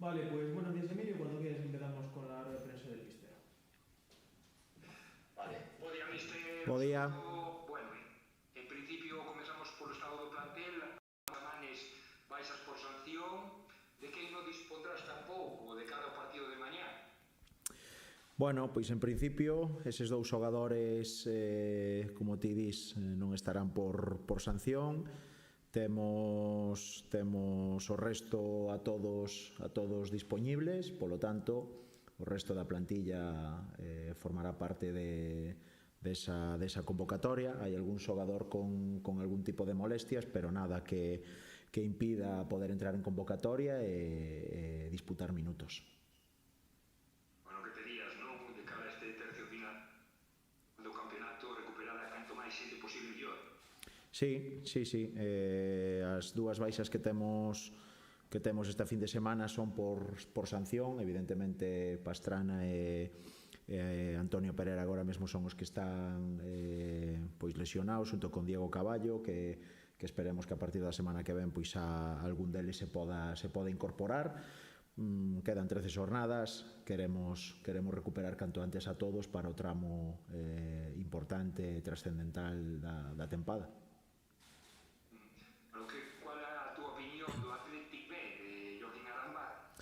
Vale, pues buenos días, Emilio. Cuando quieras empezamos con la rueda de prensa del míster. Vale, bo día, míster. Bo día. Bueno, en principio comezamos polo estado do plantel, Manes baixas por sanción, de quen non dispondrás tampouco de cara ao partido de mañá? Bueno, pois en principio eses dous xogadores, como ti dis, non estarán por sanción. Temos o resto a todos dispoñibles, polo tanto, o resto da plantilla formará parte desa convocatoria. Hai algún xogador con algún tipo de molestias, pero nada que impida poder entrar en convocatoria e disputar minutos. Bueno, que terías, non? De cara a este tercio final do campeonato, recuperar a canto máis xente posible mellor. Sí. As dúas baixas que temos esta fin de semana son por sanción. Evidentemente Pastrana e Antonio Pereira agora mesmo son os que están pois lesionados, junto con Diego Caballo, que esperemos que a partir da semana que ven pois algún deles se poda incorporar. Quedan 13 xornadas, queremos recuperar canto antes a todos para o tramo importante e trascendental da tempada. Cual é a túa opinión do Athletic B de Joaquín Arambá?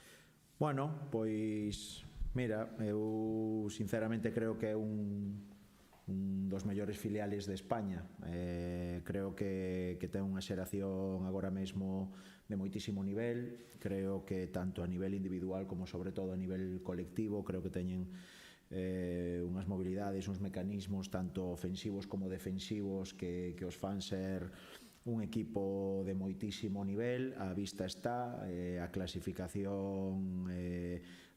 Bueno, pois mira, eu sinceramente creo que é un dos mellores filiales de España. Creo que ten unha xeración agora mesmo de moitísimo nivel. Creo que tanto a nivel individual como sobre todo a nivel colectivo, creo que teñen unhas mobilidades, uns mecanismos tanto ofensivos como defensivos que os fan ser un equipo de moitísimo nivel. A vista está, a clasificación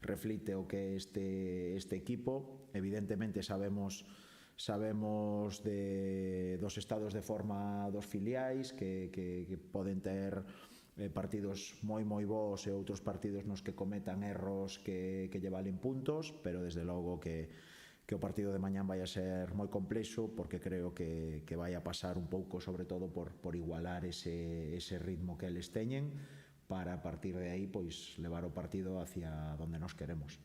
reflite o que é este equipo. Evidentemente sabemos dos estados de forma dos filiais que poden ter partidos moi bons e outros partidos nos que cometan erros que lle valen puntos, pero desde logo que o partido de mañán vai a ser moi complexo, porque creo que vai a pasar un pouco sobre todo por igualar ese ritmo que eles teñen, para a partir de aí pois levar o partido hacia donde nos queremos.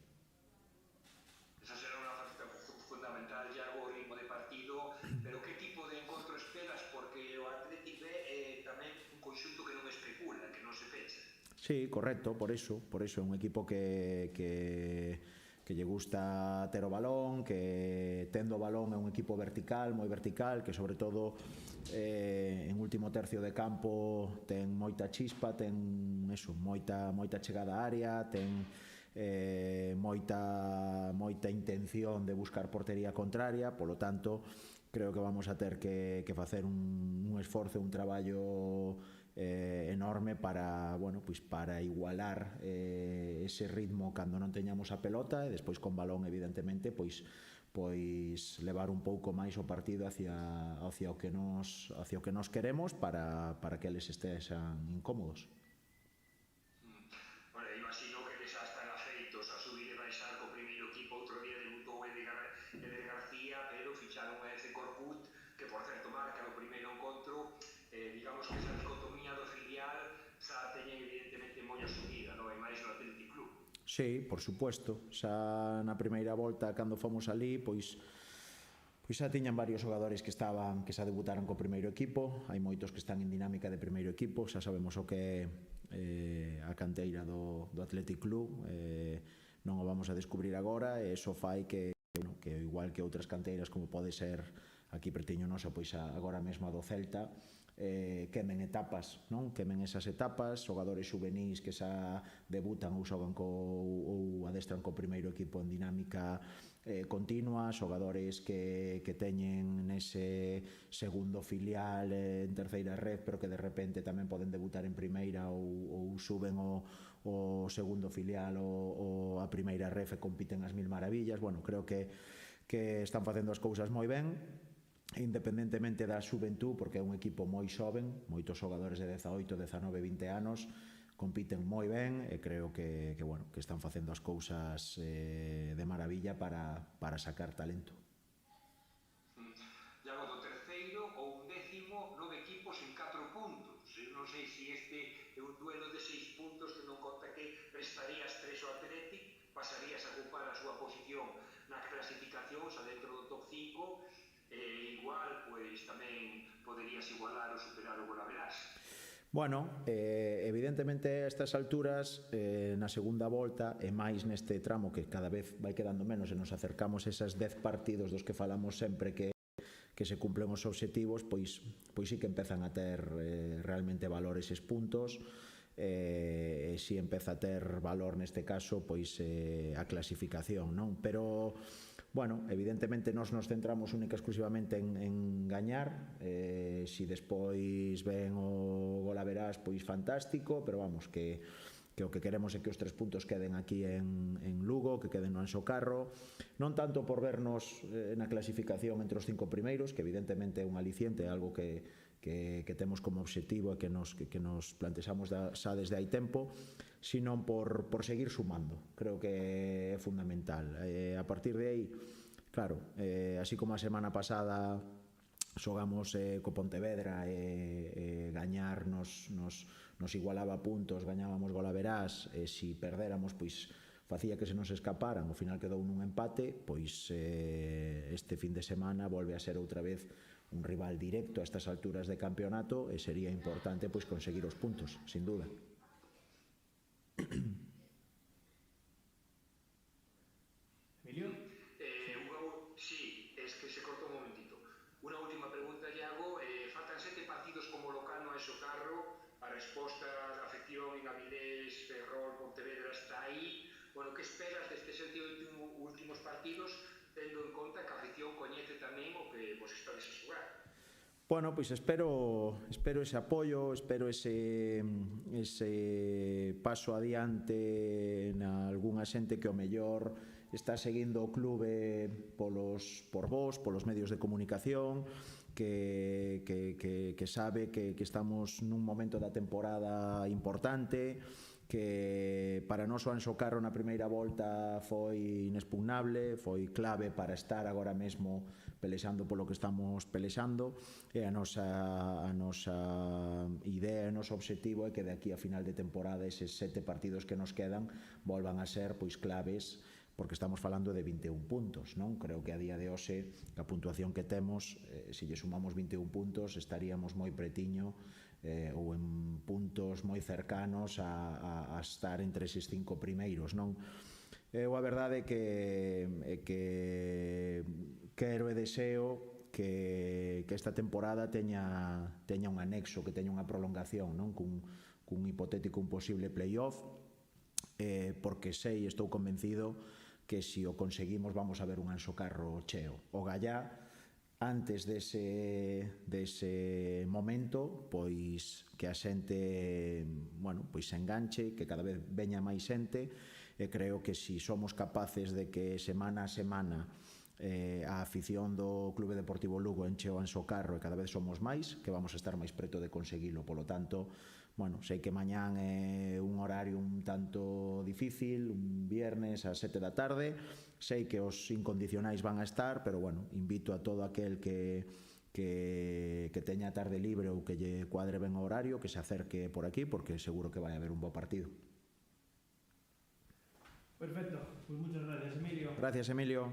Esa será unha faceta fundamental ya o ritmo de partido, pero que tipo de encontro esperas? Porque o Athletic B é tamén un conxunto que non especula, que non se fecha. Sí, correcto, por iso é un equipo que lle gusta ter o balón, que tendo o balón é un equipo vertical, moi vertical, que sobre todo en último tercio de campo ten moita chispa, ten moita chegada á área, ten moita intención de buscar portería contraria. Polo tanto, creo que vamos a ter que facer un esforzo, un traballo enorme para igualar ese ritmo cando non teñamos a pelota, e despois con balón evidentemente pois levar un pouco máis o partido hacia o que nos queremos, para que eles estexan incómodos. Bueno, imagino que xa están afeitos a subir e baixar co primeiro equipo. Outro día debutou Eder García, pero ficharon a ese Corcut, que por certo marca no primeiro encontro. Digamos que esa dicotomía do filial xa teñen evidentemente moi asumida, non? E máis no Athletic Club. Sí, por supuesto. Xa na primeira volta, cando fomos ali, pois xa tiñan varios xogadores que xa debutaron co primeiro equipo. Hai moitos que están en dinámica de primeiro equipo. Xa sabemos o que é a canteira do Athletic Club. Non o vamos a descubrir agora, e iso fai que igual que outras canteiras, como pode ser aquí pertiño nosa, pois agora mesmo a do Celta, quemen etapas, non? Quemen esas etapas, xogadores xuvenís que xa debutan ou xogan ou adestran co primeiro equipo en dinámica continua, xogadores que teñen nese segundo filial en terceira red, pero que de repente tamén poden debutar en primeira ou suben o segundo filial ou a primeira red e compiten as mil maravillas. Bueno, creo que están facendo as cousas moi ben, independentemente da xuventú, porque é un equipo moi xoven, moitos xogadores de 18, 19, 20 anos, compiten moi ben, e creo que están facendo as cousas de maravilla para sacar talento. Iago, do terceiro ou undécimo, 9 equipos en 4 puntos. Eu non sei se este é un duelo de 6 puntos, que non conta que prestarías pois tamén poderías igualar ou superar o Golaverás. Bueno, evidentemente a estas alturas, na segunda volta, e máis neste tramo que cada vez vai quedando menos e nos acercamos a esas 10 partidos dos que falamos sempre que se cumplen os obxectivos, pois sí que empezan a ter realmente valor eses puntos, e si empeza a ter valor neste caso pois a clasificación, non? Pero bueno, evidentemente nos centramos única exclusivamente en gañar, si despois ven o Golaverás pois fantástico, pero vamos, que o que queremos é que os 3 puntos queden aquí en Lugo, que queden no Anxo Carro, non tanto por vernos na clasificación entre os 5 primeiros, que evidentemente é un aliciente, é algo que temos como obxectivo e que nos plantexamos xa desde hai tempo, sino por seguir sumando. Creo que é fundamental. A partir de aí, claro, así como a semana pasada xogamos co Pontevedra e gañar nos igualaba puntos, gañábamos Golaverás, e se perdéramos, pois facía que se nos escaparan, ao final quedou nun empate, pois este fin de semana volve a ser outra vez un rival directo a estas alturas de campeonato e sería importante pois conseguir os puntos, sin duda. Emilio? Sí, es que se cortó un momentito. Una última pregunta, Iago. Faltan 7 partidos como local no Anxo Carro. A resposta da afección en Avilés, Ferrol, Pontevedra está aí. Bueno, que esperas destes 7 últimos partidos, tendo en conta que a afección coñece tamén o que vos estades a xogar? Bueno, pois espero ese apoio, espero ese paso adiante na algunha xente que o mellor está seguindo o clube por vos, polos medios de comunicación, que sabe que estamos nun momento da temporada importante, que para nós o Anxo Carro na primeira volta foi inexpugnable, foi clave para estar agora mesmo pelexando polo que estamos pelexando, e a nosa idea e o noso obxectivo é que de aquí a final de temporada eses 7 partidos que nos quedan volvan a ser pois claves, porque estamos falando de 21 puntos, non? Creo que a día de hoxe a puntuación que temos, se lle sumamos 21 puntos, estaríamos moi pretiño ou en puntos moi cercanos a estar entre eses 5 primeiros, non? A verdade é que quero e deseo que esta temporada teña un anexo, que teña unha prolongación, non? Cun hipotético, un posible playoff, porque sei, estou convencido que se o conseguimos vamos a ver un Anxo Carro cheo. O Gallá, antes dese momento, pois que a xente, bueno, pois se enganche, que cada vez veña máis xente, e creo que se somos capaces de que semana a semana a afición do Clube Deportivo Lugo enche o Anxo Carro e cada vez somos máis, que vamos a estar máis preto de conseguilo. Polo tanto, bueno, sei que mañán é un horario un tanto difícil, un viernes ás 7 da tarde, sei que os incondicionais van a estar, pero bueno, invito a todo aquel que teña a tarde libre ou que lle cuadre ben o horario, que se acerque por aquí, porque seguro que vai haber un bo partido. Perfecto, pues muchas gracias, Emilio. Gracias, Emilio.